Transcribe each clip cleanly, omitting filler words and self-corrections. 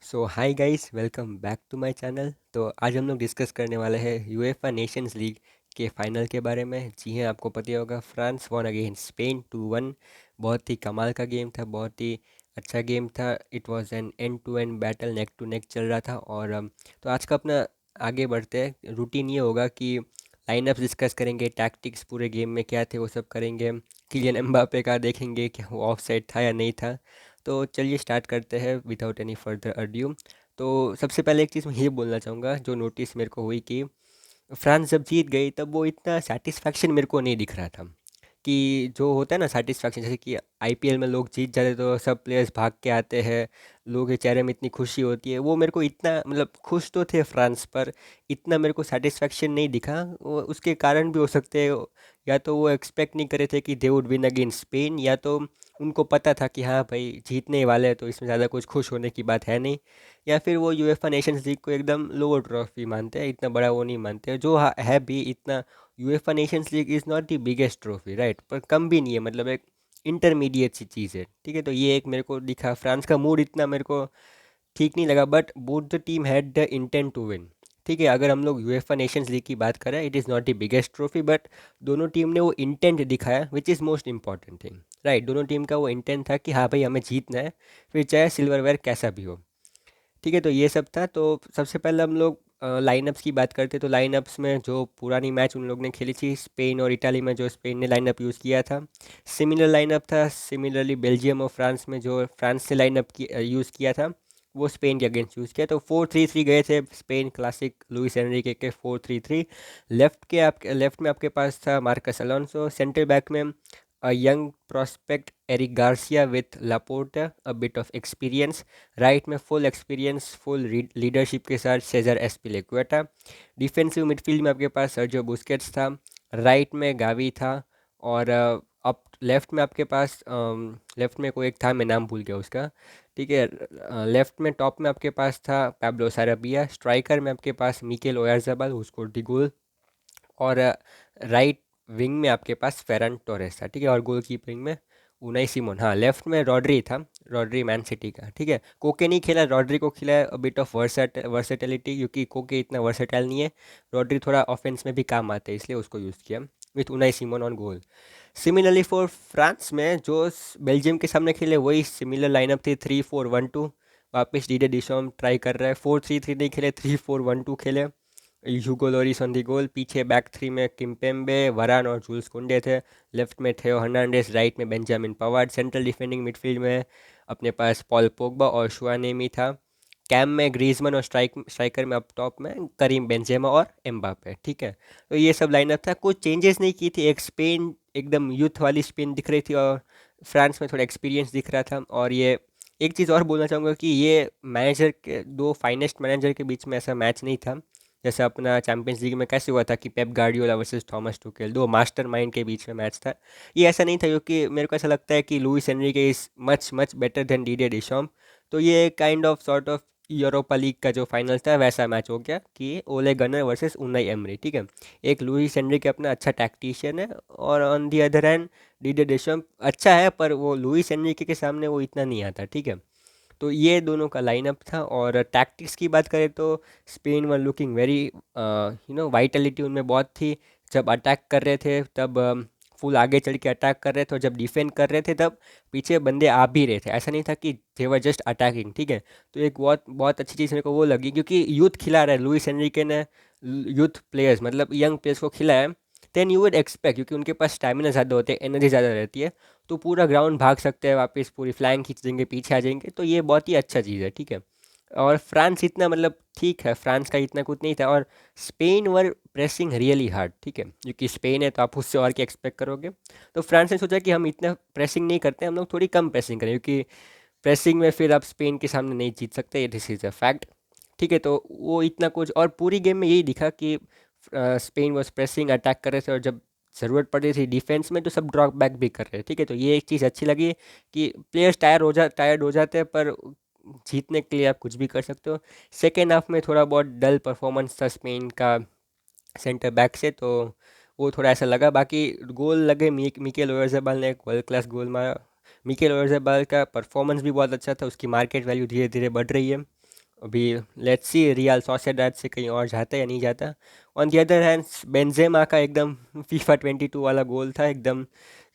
So hi guys, welcome back to my channel. तो आज हम लोग डिस्कस करने वाले हैं यूएफए नेशंस लीग के फाइनल के बारे में। जी हाँ, आपको पता ही होगा, फ्रांस वॉन अगेंस्ट स्पेन 2-1। बहुत ही कमाल का गेम था, बहुत ही अच्छा गेम था। It was an end to end battle, neck to neck चल रहा था। और तो आज का अपना आगे बढ़ते हैं। रूटीन ये होगा कि लाइनअप डिस्कस करेंगे, टैक्टिक्स पूरे गेम में क्या थे वो सब करेंगे, किलियन एम्बापे का देखेंगे कि वो ऑफ साइड था या नहीं था। तो चलिए स्टार्ट करते हैं विदाउट एनी फर्दर अड्यू। तो सबसे पहले एक चीज़ मैं ये बोलना चाहूँगा, जो नोटिस मेरे को हुई कि फ्रांस जब जीत गई तब वो इतना सेटिस्फैक्शन मेरे को नहीं दिख रहा था। कि जो होता है ना सेटिस्फैक्शन, जैसे कि आईपीएल में लोग जीत जाते तो सब प्लेयर्स भाग के आते हैं, लोगों के चेहरे में इतनी खुशी होती है, वो मेरे को इतना मतलब खुश तो थे फ्रांस पर, इतना मेरे को सेटिस्फैक्शन नहीं दिखा। उसके कारण भी हो सकते हैं, या तो वो एक्सपेक्ट नहीं करे थे कि they would win against Spain, या तो उनको पता था कि हाँ भाई जीतने वाले हैं तो इसमें ज़्यादा कुछ खुश होने की बात है नहीं, या फिर वो यूएफए नेशंस लीग को एकदम लोअर ट्रॉफी मानते हैं, इतना बड़ा वो नहीं मानते हैं, जो है भी इतना। UEFA nations league is not the biggest trophy, right, पर कम भी नहीं है, मतलब एक इंटरमीडिएट सी चीज़ है, ठीक है। तो ये एक मेरे को दिखा, फ्रांस का मूड इतना मेरे को ठीक नहीं लगा, but both the team had the intent to win. ठीक है, अगर हम लोग यूएफए नेशंस लीग की बात करें, it is not the biggest trophy, but दोनों टीम ने वो इंटेंट दिखाया, which is most important thing, right. दोनों टीम का वो इंटेंट था कि हाँ भाई हमें जीतना है, फिर चाहे सिल्वरवेयर कैसा भी हो। ठीक है, तो ये सब था। तो सबसे पहले हम लोग लाइनअप्स की बात करते, तो लाइनअप्स में जो पुरानी मैच उन लोग ने खेली थी स्पेन और इटाली में, जो स्पेन ने लाइनअप यूज़ किया था, सिमिलर लाइनअप था। सिमिलरली बेल्जियम और फ्रांस में जो फ्रांस ने लाइनअप की यूज़ किया था, वो स्पेन के अगेंस्ट यूज़ किया। तो 4-3-3 गए थे स्पेन, क्लासिक लुइस एनरिके के 4-3-3। लेफ्ट में आपके पास था मार्कस अलोंसो, सेंटर बैक में a young prospect Eric Garcia with Laporta, a bit of experience. Right में फुल एक्सपीरियंस, फुल लीडरशिप के साथ सेजर एस्पिलिक्वेटा। डिफेंसिव मिडफील्ड में आपके पास सर्जियो बुस्केट्स था, राइट में गावी था, और अप लेफ्ट में आपके पास लेफ्ट में कोई एक था, मैं नाम भूल गया उसका। ठीक है, लेफ्ट में टॉप में आपके पास था पैब्लो साराबिया, स्ट्राइकर में आपके पास Mikel Oyarzabal who scored the goal, और राइट विंग में आपके पास फेरन टोरेस था। ठीक है, और गोल कीपिंग में उनाई सिमोन। हाँ, लेफ्ट में रॉड्री था, रॉड्री मैन सिटी का। ठीक है, कोके नहीं खेला, रॉड्री को खिलाया, बिट ऑफ वर्सेटिलिटी, क्योंकि कोके इतना वर्सेटाइल नहीं है, रॉड्री थोड़ा ऑफेंस में भी काम आते हैं, इसलिए उसको यूज़ किया with Unai Simone on goal. Similarly for France में जो बेल्जियम के सामने खेले, वही सिमिलर लाइनअप थी, 3-4-1-2। वापस डीडे डिशॉम ट्राई कर रहा है, 4-3-3 नहीं खेले, 3-4-1-2 खेले। ह्यूगो लोरिस ऑन दी गोल, पीछे बैक थ्री में किम्पेम्बे, वरान और जूल्स कुंडे थे, लेफ्ट में थियो हर्नांडेस, राइट में Benjamin Pavard, central defending midfield में अपने पास पॉल पोग्बा और शुआनेमी था, कैम में ग्रीजमन, और स्ट्राइकर में अप टॉप में करीम बेंजेमा और एम्बापे। ठीक है, तो ये सब लाइनअप था, कुछ चेंजेस नहीं की थी। एक स्पेन एकदम यूथ वाली स्पेन दिख रही थी, और फ्रांस में थोड़ा एक्सपीरियंस दिख रहा था। और ये एक चीज़ और बोलना चाहूँगा कि ये मैनेजर के, दो फाइनेस्ट मैनेजर के बीच में ऐसा मैच नहीं था जैसे अपना चैंपियंस लीग में कैसे हुआ था कि पेप गार्डियोला वर्सेस थॉमस टुकेल, दो मास्टरमाइंड के बीच में मैच था। ये ऐसा नहीं था, क्योंकि मेरे को ऐसा लगता है कि Luis Enrique is much much better than Didier Deschamps. तो ये kind of sort of Europa League का जो फाइनल था वैसा मैच हो गया कि ओले गनर वर्सेस उनाई एमरी। ठीक है, एक लुइस एनरिके अपना अच्छा टैक्टिशियन है, और on the other hand Didier डिशॉम अच्छा है, पर वो लुइस एनरिके के सामने वो इतना नहीं आता। ठीक है, तो ये दोनों का लाइनअप था। और टैक्टिक्स की बात करें तो Spain were looking very Vitality उनमें बहुत थी। जब अटैक कर रहे थे तब फुल आगे चढ़ के अटैक कर रहे थे, और जब डिफेंड कर रहे थे तब पीछे बंदे आ भी रहे थे, ऐसा नहीं था कि दे वर जस्ट अटैकिंग। ठीक है, तो एक बहुत बहुत अच्छी चीज़ मेरे को वो लगी, क्योंकि यूथ खिला रहा है लुइस एनरिके ने, यूथ प्लेयर्स मतलब यंग प्लेयर्स को खिलाया, देन यू वुड एक्सपेक्ट, क्योंकि उनके पास स्टैमिना ज़्यादा होते हैं, एनर्जी ज़्यादा रहती है, तो पूरा ग्राउंड भाग सकते हैं वापस, पूरी फ्लैंक खींच देंगे, पीछे आ जाएंगे, तो ये बहुत ही अच्छा चीज़ है। ठीक है, और फ्रांस इतना मतलब ठीक है, फ्रांस का इतना कुछ नहीं था, और स्पेन वर प्रेसिंग रियली हार्ड। ठीक है, क्योंकि स्पेन है तो आप उससे और क्या एक्सपेक्ट करोगे। तो फ्रांस ने सोचा कि हम इतना प्रेसिंग नहीं करते, हम लोग थोड़ी कम प्रेसिंग करें, क्योंकि प्रेसिंग में फिर आप स्पेन के सामने नहीं जीत सकते, दिस इज़ अ फैक्ट। ठीक है, तो वो इतना कुछ, और पूरी गेम में यही दिखा कि स्पेन वॉज प्रेसिंग, अटैक कर रहे थे, और जब ज़रूरत पड़ रही थी डिफेंस में तो सब ड्रॉप बैक भी कर रहे हैं। ठीक है, तो ये एक चीज़ अच्छी लगी कि प्लेयर्स टायर्ड हो जाते हैं, पर जीतने के लिए आप कुछ भी कर सकते हो। सेकेंड हाफ में थोड़ा बहुत डल परफॉर्मेंस था स्पेन का सेंटर बैक से, तो वो थोड़ा ऐसा लगा। बाकी गोल लगे, मिकेल ओयारज़ाबाल ने एक वर्ल्ड क्लास गोल मारा। मिकेल ओयारज़ाबाल का परफॉर्मेंस भी बहुत अच्छा था, उसकी मार्केट वैल्यू धीरे धीरे बढ़ रही है। अभी लेट्स सी रियल सोसिएदाद से कहीं और जाता है या नहीं जाता। On the other hand Benzema का एकदम फीफा 22 वाला गोल था, एकदम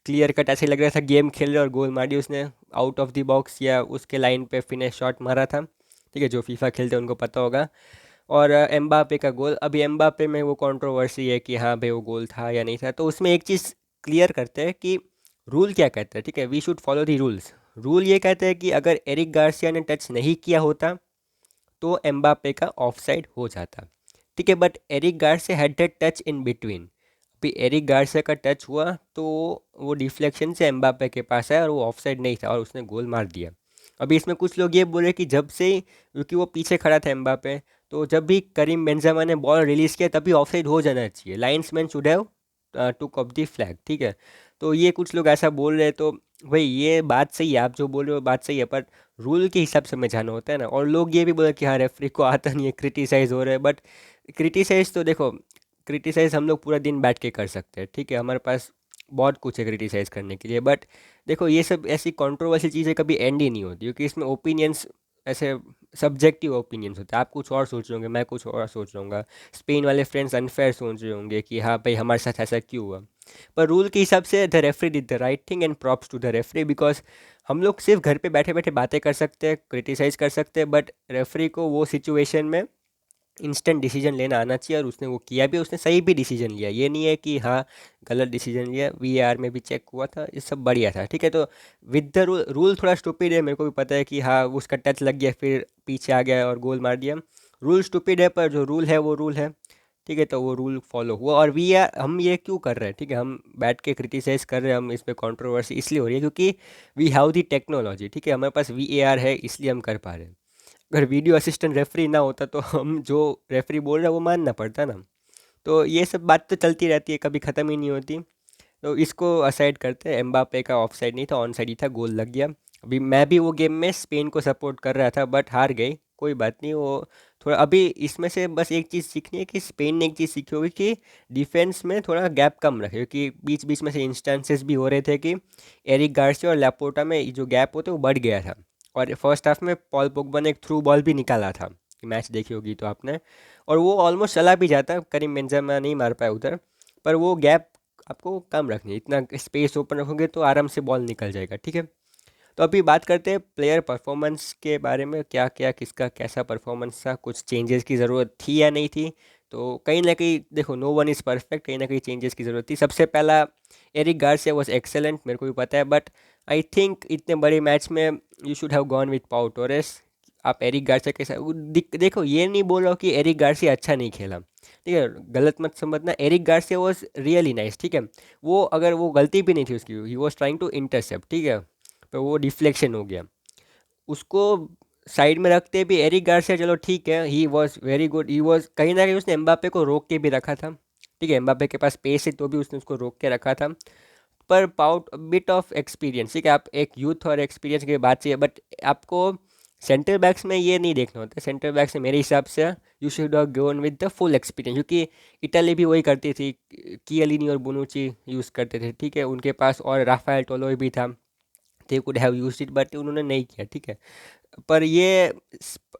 क्लियर कट, ऐसे लग रहा था गेम खेल रहे और गोल मार दी उसने आउट ऑफ द बॉक्स या उसके लाइन पे फिनिश शॉट मारा था। ठीक है, जो फीफा खेलते हैं उनको पता होगा। और एम्बापे का गोल, अभी एम्बापे में वो कंट्रोवर्सी है कि हाँ भाई वो गोल था या नहीं था, तो उसमें एक चीज़ क्लियर करते हैं कि रूल क्या कहता है। ठीक है, we should follow the rules. Rule ये कहते हैं कि अगर एरिक गार्सिया ने टच नहीं किया होता तो एम्बापे का ऑफसाइड हो जाता। ठीक है, but Eric Garcia had that touch in between. अभी एरिक गार्सिया का टच हुआ तो वो डिफ्लेक्शन से एम्बापे के पास आया और वो ऑफसाइड नहीं था और उसने गोल मार दिया। अभी इसमें कुछ लोग ये बोले कि जब से, क्योंकि वो पीछे खड़ा था एम्बापे, तो जब भी करीम बेंजेमा ने बॉल रिलीज़ किया तभी ऑफसाइड हो जाना चाहिए, linesman should have took off the flag. ठीक है, तो ये कुछ लोग ऐसा बोल रहे हैं, तो भाई ये बात सही है, आप जो बोल रहे हो बात सही है, पर रूल के हिसाब से समझाना होता है ना। और लोग ये भी बोले कि हाँ रेफरी को आता नहीं है, क्रिटिसाइज़ हो रहा है, बट क्रिटिसाइज़ तो देखो, क्रिटिसाइज़ हम लोग पूरा दिन बैठ के कर सकते हैं। ठीक है, हमारे पास बहुत कुछ है क्रिटिसाइज़ करने के लिए, बट देखो ये सब ऐसी कंट्रोवर्शियल चीज़ें कभी एंड ही नहीं होती, क्योंकि इसमें ओपिनियंस ऐसे सब्जेक्टिव ओपिनियंस होते हैं। आप कुछ और सोच रहे होंगे, मैं कुछ और सोच रहा हूँ, स्पेन वाले फ्रेंड्स अनफेयर सोच रहे होंगे कि हाँ भाई हमारे साथ ऐसा क्यों हुआ। पर रूल के हिसाब से the referee did the right thing and props to the referee, because हम लोग सिर्फ घर पे बैठे बैठे बातें कर सकते हैं, क्रिटिसाइज़ कर सकते हैं, बट रेफरी को वो सिचुएशन में इंस्टेंट डिसीजन लेना आना चाहिए, और उसने वो किया भी, उसने सही भी डिसीजन लिया। ये नहीं है कि हाँ गलत डिसीजन लिया, वीएआर में भी चेक हुआ था, ये सब बढ़िया था। ठीक है, तो विद द रूल, रूल थोड़ा स्टूपिड है, मेरे को भी पता है कि हाँ उसका टच लग गया फिर पीछे आ गया और गोल मार दिया। रूल स्टूपिड है, पर जो रूल है वो रूल है। ठीक है, तो वो रूल फॉलो हुआ, और वीआर हम ये क्यों कर रहे हैं, ठीक है, हम बैठ के क्रिटिसाइज़ कर रहे हैं, हम इस पर कॉन्ट्रोवर्सी इसलिए हो रही है क्योंकि वी हैव दी टेक्नोलॉजी। ठीक है, हमारे पास वीएआर है इसलिए हम कर पा रहे हैं। अगर वीडियो असिस्टेंट रेफरी ना होता तो हम जो रेफरी बोल रहा है वो मानना पड़ता ना। तो ये सब बात तो चलती रहती है, कभी ख़त्म ही नहीं होती। तो इसको असाइड करते हैं, एम्बापे का ऑफ साइड नहीं था, ऑन साइड ही था, गोल लग गया। अभी मैं भी वो गेम में स्पेन को सपोर्ट कर रहा था, बट हार गई, कोई बात नहीं। वो थोड़ा अभी इसमें से बस एक चीज़ सीखनी है कि स्पेन ने एक चीज़ सीखी होगी कि डिफेंस में थोड़ा गैप कम रखे, क्योंकि बीच बीच में से इंस्टेंसेस भी हो रहे थे कि एरिक गार्सिया और लैपोर्टा में जो गैप होता है वो बढ़ गया था। और फर्स्ट हाफ में पॉल पोग्बा ने एक थ्रू बॉल भी निकाला था, कि मैच देखी होगी तो आपने, और वो ऑलमोस्ट चला भी जाता, करीम बेंजेमा नहीं मार पाया उधर। पर वो गैप आपको कम रखनी है, इतना स्पेस ओपन रखोगे तो आराम से बॉल निकल जाएगा। ठीक है, तो अभी बात करते हैं प्लेयर परफॉर्मेंस के बारे में, क्या क्या किसका कैसा परफॉर्मेंस था, कुछ चेंजेस की ज़रूरत थी या नहीं थी। तो कहीं ना कहीं देखो, नो वन इज़ परफेक्ट, कहीं ना कहीं चेंजेस की ज़रूरत थी। सबसे पहला, एरिक गार्सिया वाज एक्सेलेंट, मेरे को भी पता है, बट आई थिंक इतने बड़े मैच में you should have gone with पाउ टोरेस। आप एरिक गार्सिया के साथ देखो, ये नहीं बोल रहा हूँ कि एरिक गार्सिया अच्छा नहीं खेला, ठीक है, गलत मत समझना, Eric Garcia was really nice. ठीक है, वो अगर वो गलती भी नहीं थी उसकी, he was trying to intercept, ठीक है, तो वो डिफ्लेक्शन हो गया, उसको साइड में रखते भी एरिक गार्सिया, चलो ठीक है, he was very good, he was कहीं ना कहीं उसने एम्बापे को रोक के भी रखा था। ठीक है, एम्बापे के पास पेस है तो भी उसने उसको रोक के रखा था। पर पाउट बिट ऑफ एक्सपीरियंस, ठीक है, आप एक यूथ और एक्सपीरियंस की बात चाहिए, बट आपको सेंटर बैक्स में ये नहीं देखना होता। सेंटर बैक्स में मेरे हिसाब से you should have gone with the full experience, क्योंकि इटाली भी वही करती थी, कियलिनी और बोनुcci यूज़ करते थे। ठीक है, उनके पास और राफेल टोलोई भी था, they could have used it, but उन्होंने नहीं किया। ठीक है, पर ये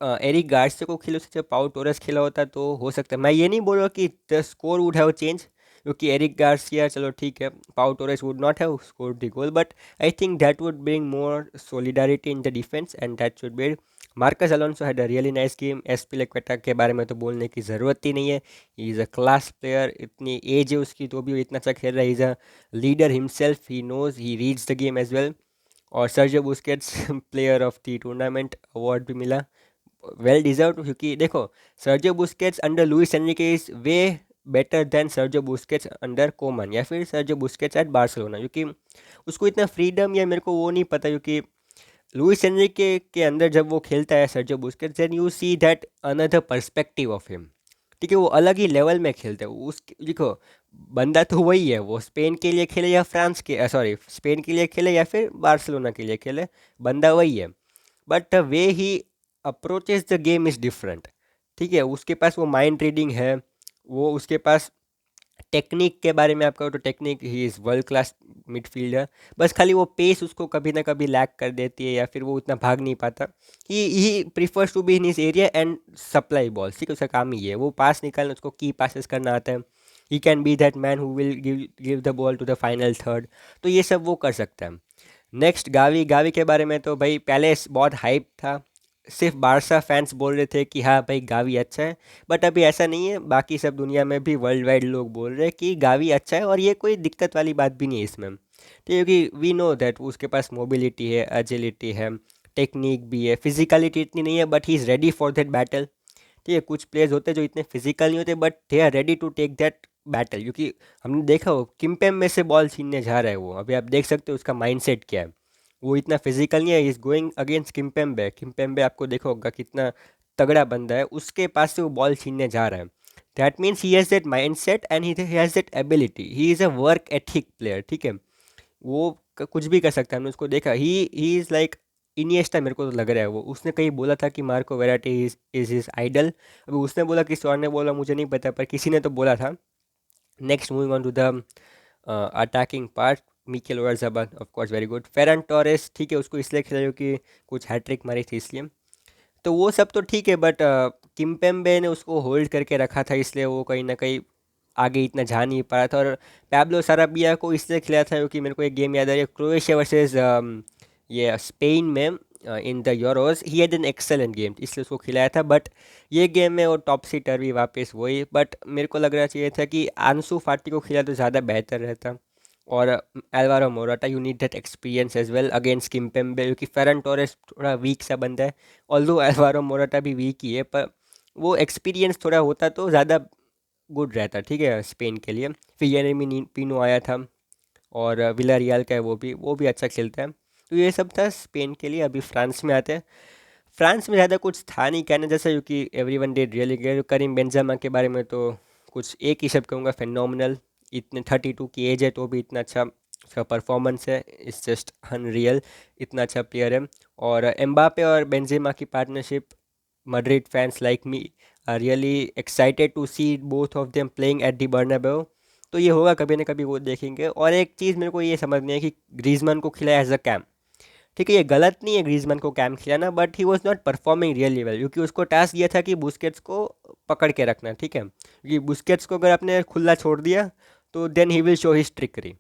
एरिक गार्सिया को खेलो से जब पाउ टोरेस खेला होता तो हो सकता है, मैं ये नहीं बोल रहा कि the score would have change, क्योंकि एरिक गार्सिया, चलो ठीक है, Pau Torres would not have scored the goal, but I think that would bring more solidarity in the defence and that should be. Marcos Alonso had a really nice game, Azpilicueta के बारे में तो बोलने की ज़रूरत ही नहीं है, he is a class player, इतनी एज है उसकी तो भी वो इतना अच्छा खेल रहा है, he is a leader himself, he knows he reads the game as well. और Sergio Busquets player of the tournament award भी मिला, वेल डिजर्व, क्योंकि देखो Sergio Busquets under Luis Enrique is way better than Sergio Busquets under Koeman, या फिर Sergio Busquets eight Barcelona, क्योंकि उसको इतना फ्रीडम या मेरे को वो नहीं पता, क्योंकि लुइस एनरिके के अंदर जब वो खेलता है Sergio Busquets, then you see that another perspective of him. ठीक है, वो अलग ही लेवल में खेलते हैं उस, देखो बंदा तो वही है, वो स्पेन के लिए खेले या फ्रांस के, सॉरी, स्पेन के लिए खेले या फिर बार्सिलोना के लिए खेले, बंदा वही है, but way he approaches the game is different. ठीक है, उसके पास वो माइंड रीडिंग है, वो उसके पास टेक्निक के बारे में आप कहो तो technique he is world class midfielder. बस खाली वो पेस उसको कभी ना कभी लैक कर देती है या फिर वो उतना भाग नहीं पाता। He prefers to be in his area and supply ball, ठीक है, उसका काम ही है वो पास निकालना, उसको की पासेस करना आता है। He can be that man who will give the ball to the final third. तो ये सब वो कर सकता है। नेक्स्ट गावी, गावी के बारे में तो भाई पहले बहुत हाइप था, सिर्फ बारसा फैंस बोल रहे थे कि हाँ भाई गावी अच्छा है। बट अभी ऐसा नहीं है, बाकी सब दुनिया में भी वर्ल्ड वाइड लोग बोल रहे हैं कि गावी अच्छा है और ये कोई दिक्कत वाली बात भी नहीं है इसमें। तो क्योंकि वी नो दैट उसके पास मोबिलिटी है, एजिलिटी है, टेक्निक भी है, फिजिकलिटी इतनी नहीं है but he is ready for that battle. ठीक है, कुछ प्लेयर्स होते हैं जो इतने फिजिकल नहीं होते but they are ready to take that battle. क्योंकि हमने देखा हो किम्पेम में से बॉल छीनने जा रहा है वो, अभी आप देख सकते हो उसका माइंडसेट क्या है। वो इतना फिजिकल नहीं है, is going against Kimpembe. Kimpembe आपको देखा होगा कितना तगड़ा बंदा है, उसके पास से वो बॉल छीनने जा रहा है। That means he has that mind set and he has that ability, he is a work ethic player. ठीक है, वो कुछ भी कर सकता है, हमने उसको देखा। ही इज़ लाइक इनिएस्टा, मेरे को तो लग रहा है वो। उसने कहीं बोला था कि Marco Verratti is his idol. अभी उसने बोला किसी और ने बोला मुझे नहीं पता, पर किसी ने तो बोला था। Next moving on to the attacking part, Mikel Oyarzabal of course very good. Ferran Torres ठीक है, उसको इसलिए खिलाया क्योंकि कुछ हैट्रिक मारी थी इसलिए। तो वो सब तो ठीक है बट किम्पेम्बे ने उसको होल्ड करके रखा था, इसलिए वो कहीं ना कहीं आगे इतना जा नहीं पा रहा था। और पैब्लो साराबिया को इसलिए खिलाया था क्योंकि मेरे को एक गेम याद आ रही है, क्रोएशिया वर्सेस ये स्पेन में in the euros, he had an excellent game, इसलिए उसको खिलाया था। बट ये गेम में वो टॉप सी टर्वी वापस वही। बट मेरे को लग रहा चाहिए था कि आंसू फाटी को खिलाया तो ज़्यादा बेहतर रहता। और Alvaro Morata, you need that experience as well against Kimpembe, क्योंकि फेरन टोरेस थोड़ा वीक सा बंदा है। ऑल्दो एल्वारो मोराटा भी वीक ही है, पर वो एक्सपीरियंस थोड़ा होता तो ज़्यादा गुड रहता, ठीक है, स्पेन के लिए। फिर येरेमी पिनो आया था और विला रियल का है, वो भी अच्छा खेलता है। तो ये सब था स्पेन के लिए। अभी फ्रांस में आते हैं। फ्रांस में ज़्यादा कुछ था नहीं कहने जैसा, क्योंकि everyone did really good. Karim Benzema के बारे में तो कुछ एक ही शब्द कहूँगा, फेनोमिनल। इतने 32 की एज है तो भी इतना अच्छा उसका परफॉर्मेंस है, इट्स जस्ट अनरियल, इतना अच्छा प्लेयर है। और एम्बापे और बेंजेमा की partnership, Madrid fans like me are really excited to see both of them playing at the Bernabeu। तो ये होगा कभी ना कभी, वो देखेंगे। और एक चीज़ मेरे को ये समझनी है कि ग्रीजमैन को खिलाया एज अ कैम, ठीक है, ये गलत नहीं है ग्रीजमैन को कैम खिलाना, but he was not performing really well, क्योंकि उसको टास्क दिया था कि बुस्केट्स को पकड़ के रखना, ठीक है। क्योंकि बुस्केट्स को अगर आपने खुला छोड़ दिया तो then he will show his trickery.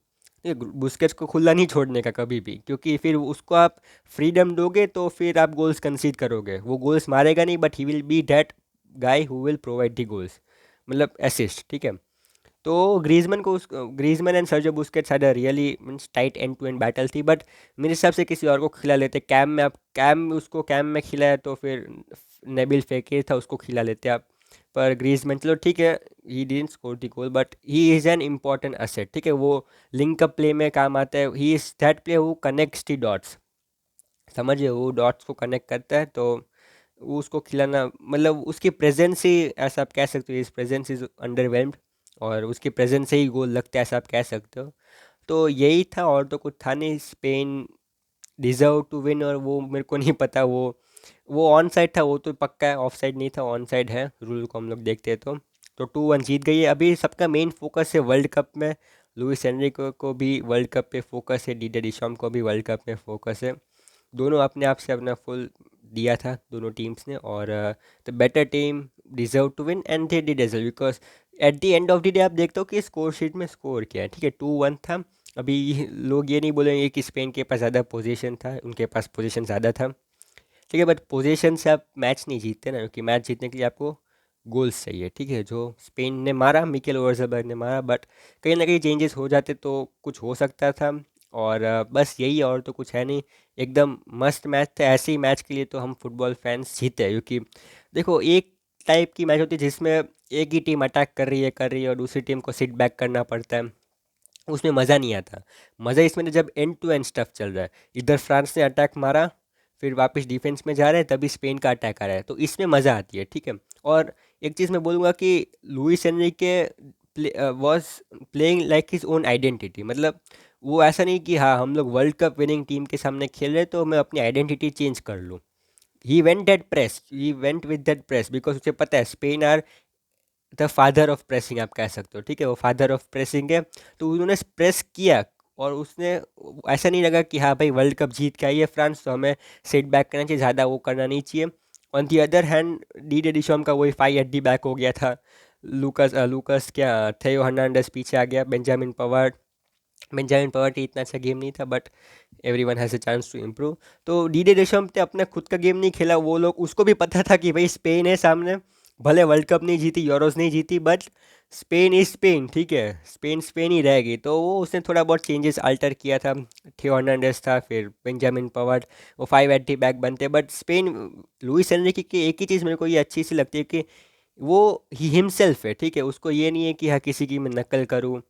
ये बुस्केट्स को खुला नहीं छोड़ने का कभी भी, क्योंकि फिर उसको आप फ्रीडम दोगे तो फिर आप गोल्स कंसीड करोगे। वो गोल्स मारेगा नहीं but he will be that guy who will provide the goals, मतलब असिस्ट, ठीक है। तो Griezmann and Sergio Busquets had a really means tight end to end battle थी। बट मेरे हिसाब से किसी और को खिला लेते कैम में। आप कैम में खिलाया तो फिर नेबिल फेकिर था, उसको खिला लेते आप। पर ग्रीजमैन चलो ठीक है, he didn't score the goal but he is an important asset, ठीक है। वो लिंक अप प्ले में काम आता है, he is that play who connects the dots, समझिए, वो डॉट्स को कनेक्ट करता है। तो वो उसको खिलाना, मतलब उसकी प्रेजेंस ही, ऐसा आप कह सकते हो, इस प्रेजेंस इज अंडरवेल्म्ड, और उसकी प्रेजेंस से ही गोल लगता है, ऐसा आप कह सकते हो। तो यही था, और तो कुछ था नहीं। स्पेन डिजर्व टू विन, और वो मेरे को नहीं पता, वो ऑन साइड था, वो तो पक्का है। ऑफ साइड नहीं था, ऑन साइड है, रूल को हम लोग देखते हैं। तो 2-1 जीत गई है। अभी सबका मेन फोकस है वर्ल्ड कप में। लुइस एनरिको को भी वर्ल्ड कप पे फोकस है, डीडे डिशॉम को भी वर्ल्ड कप में फोकस है। दोनों अपने आप से अपना फुल दिया था दोनों टीम्स ने, और the better team deserve to win and they did as well, because at the end of the day आप देखते हो कि स्कोर शीट में स्कोर क्या है, ठीक है, 2-1 था। अभी लोग ये नहीं बोलेंगे कि स्पेन के पास ज़्यादा पोजीशन था, उनके पास पोजीशन ज़्यादा था, ठीक है। बट पोजीशन से आप मैच नहीं जीतते ना, क्योंकि मैच जीतने के लिए आपको गोल्स चाहिए, ठीक है। जो स्पेन ने मारा, मिकेल ओयारज़ाबाल ने मारा, बट कहीं ना कहीं चेंजेस हो जाते तो कुछ हो सकता था। और बस यही, और तो कुछ है नहीं। एकदम मस्त मैच था। ऐसे ही मैच के लिए तो हम फुटबॉल फैंस जीते हैं, क्योंकि देखो एक टाइप की मैच होती है जिसमें एक ही टीम अटैक कर रही है और दूसरी टीम को सिट बैक करना पड़ता है, उसमें मज़ा नहीं आता। मज़ा इसमें जब एंड टू एंड स्टफ चल रहा है, इधर फ्रांस ने अटैक मारा, फिर वापस डिफेंस में जा रहे हैं, तभी स्पेन का अटैक आ रहा है, तो इसमें मज़ा आती है, ठीक है। और एक चीज़ मैं बोलूँगा कि Luis Enrique was playing like his own identity, मतलब वो ऐसा नहीं कि हाँ हम लोग वर्ल्ड कप विनिंग टीम के सामने खेल रहे तो मैं अपनी आइडेंटिटी चेंज कर लूँ। He went with that press because उसे पता है Spain are the father of pressing आप कह सकते हो, ठीक है, वो फादर ऑफ प्रेसिंग है। तो उन्होंने प्रेस किया और उसने ऐसा नहीं लगा कि हाँ भाई वर्ल्ड कप जीत के आई है फ्रांस तो हमें सेट बैक करना चाहिए, ज़्यादा वो करना नहीं चाहिए। On the other hand D Deschamps का वही 5 एट दी बैक हो गया था। लूकस लूकस क्या थियो हर्नांडेस पीछे आ गया, बेंजामिन पवर्ट इतना अच्छा गेम नहीं था, but every one has a chance to improve. तो डी डेशम ने अपना खुद का गेम नहीं खेला, वो लोग उसको भी पता था कि भाई स्पेन है सामने, भले वर्ल्ड कप नहीं जीती, यूरोज नहीं जीती, बट स्पेन इज स्पेन, ठीक है, स्पेन स्पेन ही रहेगी। तो वो उसने थोड़ा बहुत चेंजेस अल्टर किया था। थियो हर्नांडेस था, फिर बेंजामिन पवर्ट, वो 5 एट दी बैक बनते। बट स्पेन, लुइस एनरिके की एक ही चीज़ मेरे को ये अच्छी सी लगती है कि वो ही हिमसेल्फ है, ठीक है, उसको ये नहीं है कि हाँ किसी की मैं नकल करूँ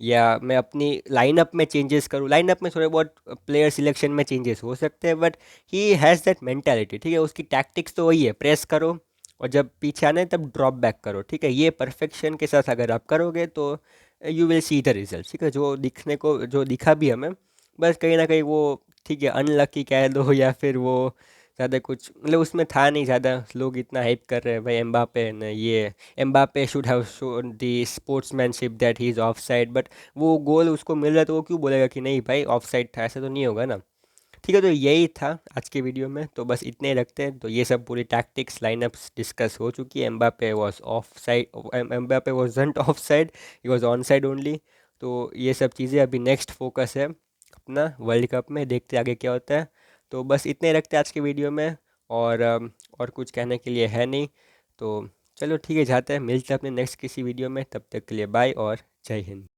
या मैं अपनी लाइनअप में चेंजेस करूँ। लाइनअप में थोड़े बहुत प्लेयर सिलेक्शन में चेंजेस हो सकते हैं, but he has that mentality, ठीक है, उसकी टैक्टिक्स तो वही है, प्रेस करो और जब पीछे आना है तब ड्रॉप बैक करो, ठीक है, ये परफेक्शन के साथ अगर आप करोगे तो you will see the result, ठीक है, जो दिखने को जो दिखा भी हमें, बस कहीं ना कहीं वो, ठीक है, अनलकी कह दो या फिर वो ज़्यादा कुछ मतलब उसमें था नहीं ज़्यादा। लोग इतना हाइप कर रहे हैं भाई एम्बापे ने, ये Mbappe should have shown the sportsmanship that he is of side, but वो गोल उसको मिल रहा है तो वो क्यों बोलेगा कि नहीं भाई ऑफ साइड था, ऐसा तो नहीं होगा ना। ठीक है, तो यही था आज के वीडियो में, तो बस इतने ही रखते हैं। तो ये सब पूरी टैक्टिक्स लाइनअप्स डिस्कस हो चुकी है। Mbappe was of side, Mbappe wasn't of side, he was on side only. तो ये सब चीज़ें अभी नेक्स्ट फोकस है अपना वर्ल्ड कप में, देखते आगे क्या होता है। तो बस इतने ही रखते हैं आज के वीडियो में, और कुछ कहने के लिए है नहीं। तो चलो ठीक है, जाते हैं, मिलते हैं अपने नेक्स्ट किसी वीडियो में, तब तक के लिए बाय और जय हिंद।